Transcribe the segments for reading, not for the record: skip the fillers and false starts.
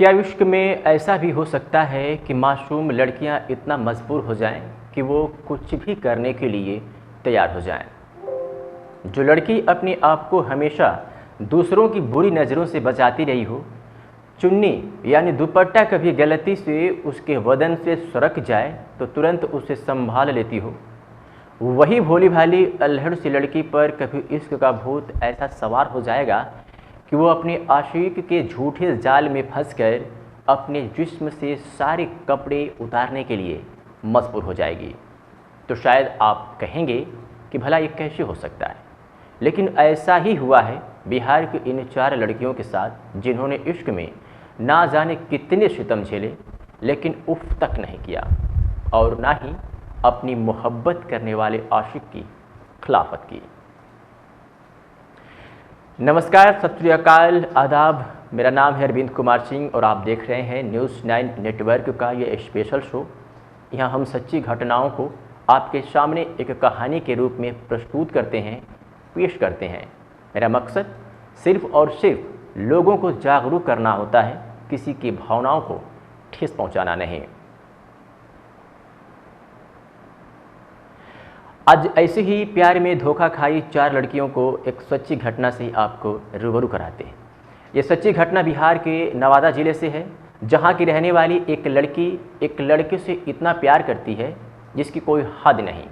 क्या इश्क में ऐसा भी हो सकता है कि मासूम लड़कियां इतना मजबूर हो जाएं कि वो कुछ भी करने के लिए तैयार हो जाएं? जो लड़की अपने आप को हमेशा दूसरों की बुरी नज़रों से बचाती रही हो, चुन्नी यानी दुपट्टा कभी गलती से उसके बदन से सरक जाए तो तुरंत उसे संभाल लेती हो, वही भोली भाली अल्हड़ सी लड़की पर कभी इश्क का भूत ऐसा सवार हो जाएगा कि वो अपने आशिक के झूठे जाल में फंसकर अपने जिस्म से सारे कपड़े उतारने के लिए मजबूर हो जाएगी। तो शायद आप कहेंगे कि भला ये कैसे हो सकता है, लेकिन ऐसा ही हुआ है बिहार की इन 4 लड़कियों के साथ जिन्होंने इश्क में ना जाने कितने सितम झेले, लेकिन उफ तक नहीं किया और ना ही अपनी मोहब्बत करने वाले आशिक की खिलाफत की। नमस्कार, सत श्री अकाल, आदाब। मेरा नाम है अरविंद कुमार सिंह और आप देख रहे हैं न्यूज़ 9 नेटवर्क का ये स्पेशल शो। यहाँ हम सच्ची घटनाओं को आपके सामने एक कहानी के रूप में प्रस्तुत करते हैं, पेश करते हैं। मेरा मकसद सिर्फ और सिर्फ लोगों को जागरूक करना होता है, किसी की भावनाओं को ठेस पहुँचाना नहीं। आज ऐसे ही प्यार में धोखा खाई 4 लड़कियों को एक सच्ची घटना से आपको रूबरू कराते हैं। ये सच्ची घटना बिहार के नवादा ज़िले से है, जहाँ की रहने वाली एक लड़की एक लड़के से इतना प्यार करती है जिसकी कोई हद नहीं,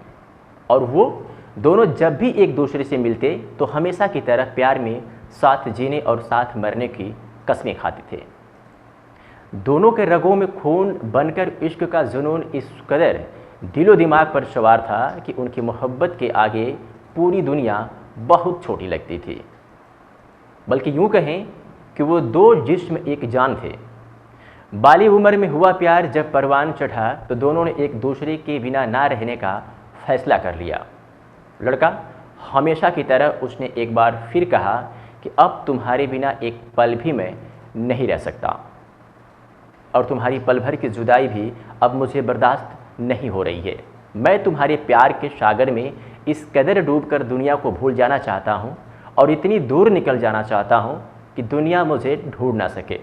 और वो दोनों जब भी एक दूसरे से मिलते तो हमेशा की तरह प्यार में साथ जीने और साथ मरने की कस्में खाते थे। दोनों के रगों में खून बनकर इश्क का जुनून इस कदर दिलो दिमाग पर सवार था कि उनकी मोहब्बत के आगे पूरी दुनिया बहुत छोटी लगती थी। बल्कि यूँ कहें कि वो 2 जिस्म एक जान थे। बालिग उम्र में हुआ प्यार जब परवान चढ़ा तो दोनों ने एक दूसरे के बिना ना रहने का फैसला कर लिया। लड़का हमेशा की तरह उसने एक बार फिर कहा कि अब तुम्हारे बिना एक पल भी मैं नहीं रह सकता, और तुम्हारी पल भर की जुदाई भी अब मुझे बर्दाश्त नहीं हो रही है। मैं तुम्हारे प्यार के सागर में इस कदर डूबकर दुनिया को भूल जाना चाहता हूँ और इतनी दूर निकल जाना चाहता हूँ कि दुनिया मुझे ढूंढ ना सके।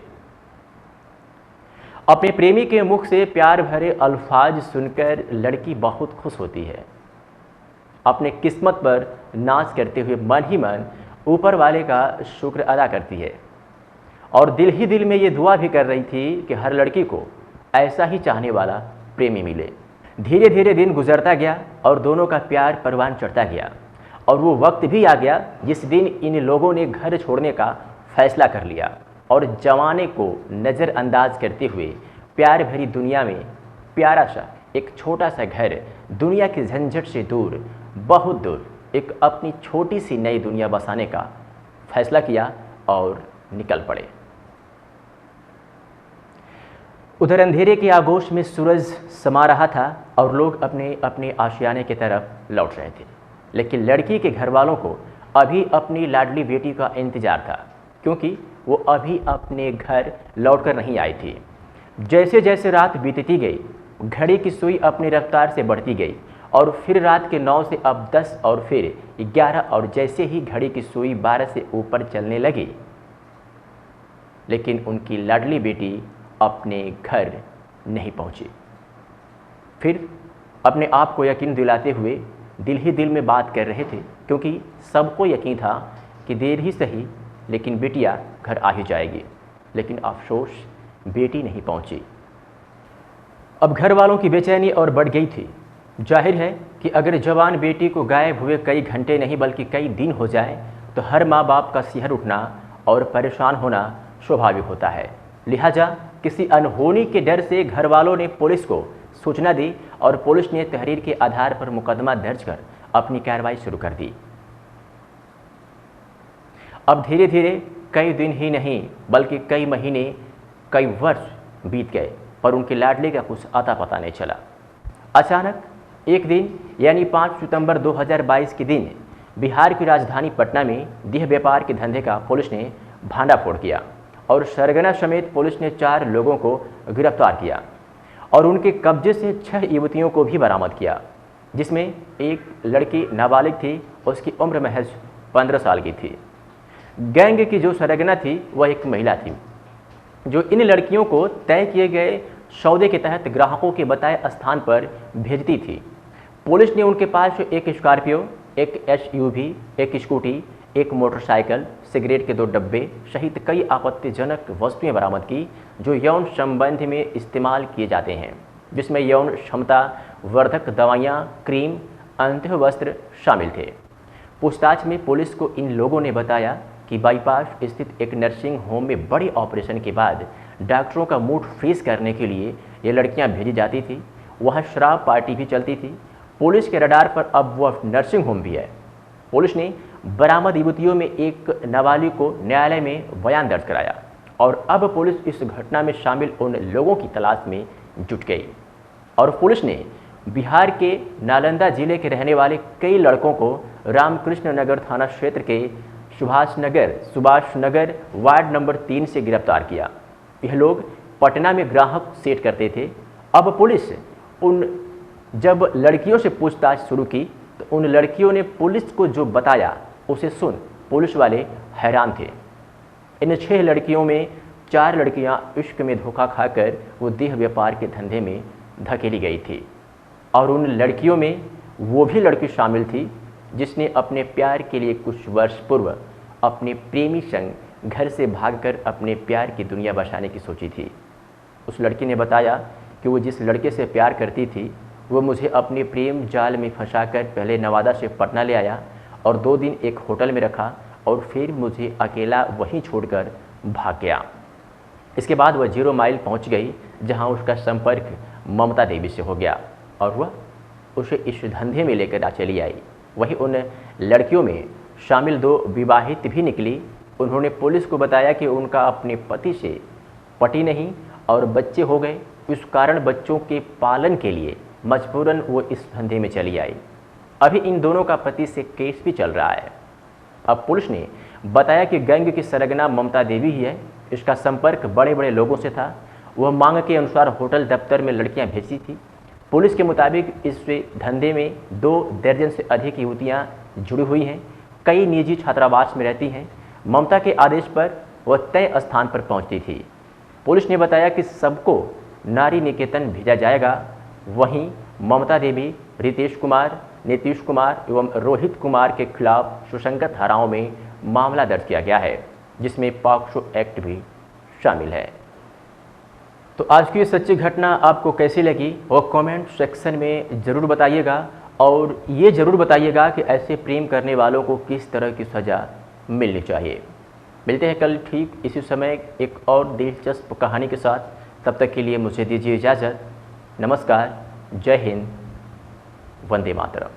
अपने प्रेमी के मुख से प्यार भरे अल्फाज सुनकर लड़की बहुत खुश होती है। अपने किस्मत पर नाच करते हुए मन ही मन ऊपर वाले का शुक्र अदा करती है, और दिल ही दिल में ये दुआ भी कर रही थी कि हर लड़की को ऐसा ही चाहने वाला प्रेमी मिले। धीरे धीरे दिन गुजरता गया और दोनों का प्यार परवान चढ़ता गया, और वो वक्त भी आ गया जिस दिन इन लोगों ने घर छोड़ने का फैसला कर लिया और जवाने को नज़रअंदाज करते हुए प्यार भरी दुनिया में प्यारा सा एक छोटा सा घर, दुनिया की झंझट से दूर, बहुत दूर, एक अपनी छोटी सी नई दुनिया बसाने का फैसला किया और निकल पड़े। उधर अंधेरे के आगोश में सूरज समा रहा था और लोग अपने अपने आशियाने की तरफ लौट रहे थे, लेकिन लड़की के घर वालों को अभी अपनी लाडली बेटी का इंतजार था, क्योंकि वो अभी अपने घर लौटकर नहीं आई थी। जैसे जैसे रात बीतती गई, घड़ी की सुई अपनी रफ्तार से बढ़ती गई, और फिर रात के 9 से अब 10 और फिर 11, और जैसे ही घड़ी की सुई 12 से ऊपर चलने लगी, लेकिन उनकी लाडली बेटी अपने घर नहीं पहुंची। फिर अपने आप को यकीन दिलाते हुए दिल ही दिल में बात कर रहे थे, क्योंकि सबको यकीन था कि देर ही सही लेकिन बेटियां घर आ ही जाएगी। लेकिन अफसोस, बेटी नहीं पहुंची। अब घर वालों की बेचैनी और बढ़ गई थी। जाहिर है कि अगर जवान बेटी को गायब हुए कई घंटे नहीं बल्कि कई दिन हो जाए तो हर माँ बाप का सिहर उठना और परेशान होना स्वाभाविक होता है। लिहाजा किसी अनहोनी के डर से घर वालों ने पुलिस को सूचना दी और पुलिस ने तहरीर के आधार पर मुकदमा दर्ज कर अपनी कार्रवाई शुरू कर दी। अब धीरे धीरे कई दिन ही नहीं बल्कि कई महीने, कई वर्ष बीत गए, पर उनके लाडले का कुछ अता पता नहीं चला। अचानक एक दिन यानी 5 सितंबर 2022 के दिन बिहार की राजधानी पटना में देह व्यापार के धंधे का पुलिस ने भांडाफोड़ किया और सरगना समेत पुलिस ने 4 लोगों को गिरफ्तार किया और उनके कब्जे से 6 युवतियों को भी बरामद किया, जिसमें एक लड़की नाबालिग थी, उसकी उम्र महज 15 साल की थी। गैंग की जो सरगना थी वह एक महिला थी। जो इन लड़कियों को तय किए गए सौदे के तहत ग्राहकों के बताए स्थान पर भेजती थी। पुलिस ने उनके पास एक स्कॉर्पियो, एक एसयूवी, एक स्कूटी, एक मोटरसाइकिल, सिगरेट के 2 डब्बे सहित कई आपत्तिजनक वस्तुएं बरामद की जो यौन संबंध में इस्तेमाल किए जाते हैं, जिसमें यौन क्षमता वर्धक दवाइयां, क्रीम, अंतःवस्त्र शामिल थे। पूछताछ में पुलिस को इन लोगों ने बताया कि बाईपास स्थित एक नर्सिंग होम में बड़े ऑपरेशन के बाद डॉक्टरों का मूड फ्रीज करने के लिए ये लड़कियां भेजी जाती थी। वहाँ शराब पार्टी भी चलती थी। पुलिस के रडार पर अब वह नर्सिंग होम भी है। पुलिस ने बरामद युवतियों में एक नाबालिग को न्यायालय में बयान दर्ज कराया और अब पुलिस इस घटना में शामिल उन लोगों की तलाश में जुट गई और पुलिस ने बिहार के नालंदा जिले के रहने वाले कई लड़कों को रामकृष्ण नगर थाना क्षेत्र के सुभाष नगर वार्ड नंबर 3 से गिरफ्तार किया। यह लोग पटना में ग्राहक सेट करते थे। अब पुलिस जब लड़कियों से पूछताछ शुरू की तो उन लड़कियों ने पुलिस को जो बताया उसे सुन पुलिस वाले हैरान थे। इन 6 लड़कियों में 4 लड़कियां इश्क में धोखा खाकर वो देह व्यापार के धंधे में धकेली गई थी और उन लड़कियों में वो भी लड़की शामिल थी जिसने अपने प्यार के लिए कुछ वर्ष पूर्व अपने प्रेमी संग घर से भागकर अपने प्यार की दुनिया बसाने की सोची थी। उस लड़की ने बताया कि वो जिस लड़के से प्यार करती थी वो मुझे अपने प्रेम जाल में फंसाकर पहले नवादा से पटना ले आया और 2 दिन एक होटल में रखा और फिर मुझे अकेला वहीं छोड़कर भाग गया। इसके बाद वह 0 माइल पहुंच गई जहां उसका संपर्क ममता देवी से हो गया और वह उसे इस धंधे में लेकर चली आई। वहीं उन लड़कियों में शामिल 2 विवाहित भी निकली। उन्होंने पुलिस को बताया कि उनका अपने पति से पति नहीं और बच्चे हो गए, इस कारण बच्चों के पालन के लिए मजबूरन वो इस धंधे में चली आई। अभी इन दोनों का पति से केस भी चल रहा है। अब पुलिस ने बताया कि गैंग की सरगना ममता देवी ही है। इसका संपर्क बड़े बड़े लोगों से था। वह मांग के अनुसार होटल दफ्तर में लड़कियां भेजती थी। पुलिस के मुताबिक इस धंधे में 2 दर्जन से अधिक युवतियां जुड़ी हुई हैं। कई निजी छात्रावास में रहती हैं। ममता के आदेश पर वह तय स्थान पर पहुंचती थी। पुलिस ने बताया कि सबको नारी निकेतन भेजा जाएगा। वहीं ममता देवी, रितेश कुमार, नीतीश कुमार एवं रोहित कुमार के खिलाफ सुसंगत धाराओं में मामला दर्ज किया गया है जिसमें पॉक्सो एक्ट भी शामिल है। तो आज की सच्ची घटना आपको कैसी लगी वो कमेंट सेक्शन में ज़रूर बताइएगा और ये ज़रूर बताइएगा कि ऐसे प्रेम करने वालों को किस तरह की सज़ा मिलनी चाहिए। मिलते हैं कल ठीक इसी समय एक और दिलचस्प कहानी के साथ। तब तक के लिए मुझे दीजिए इजाज़त। नमस्कार, जय हिंद, वंदे मातरम।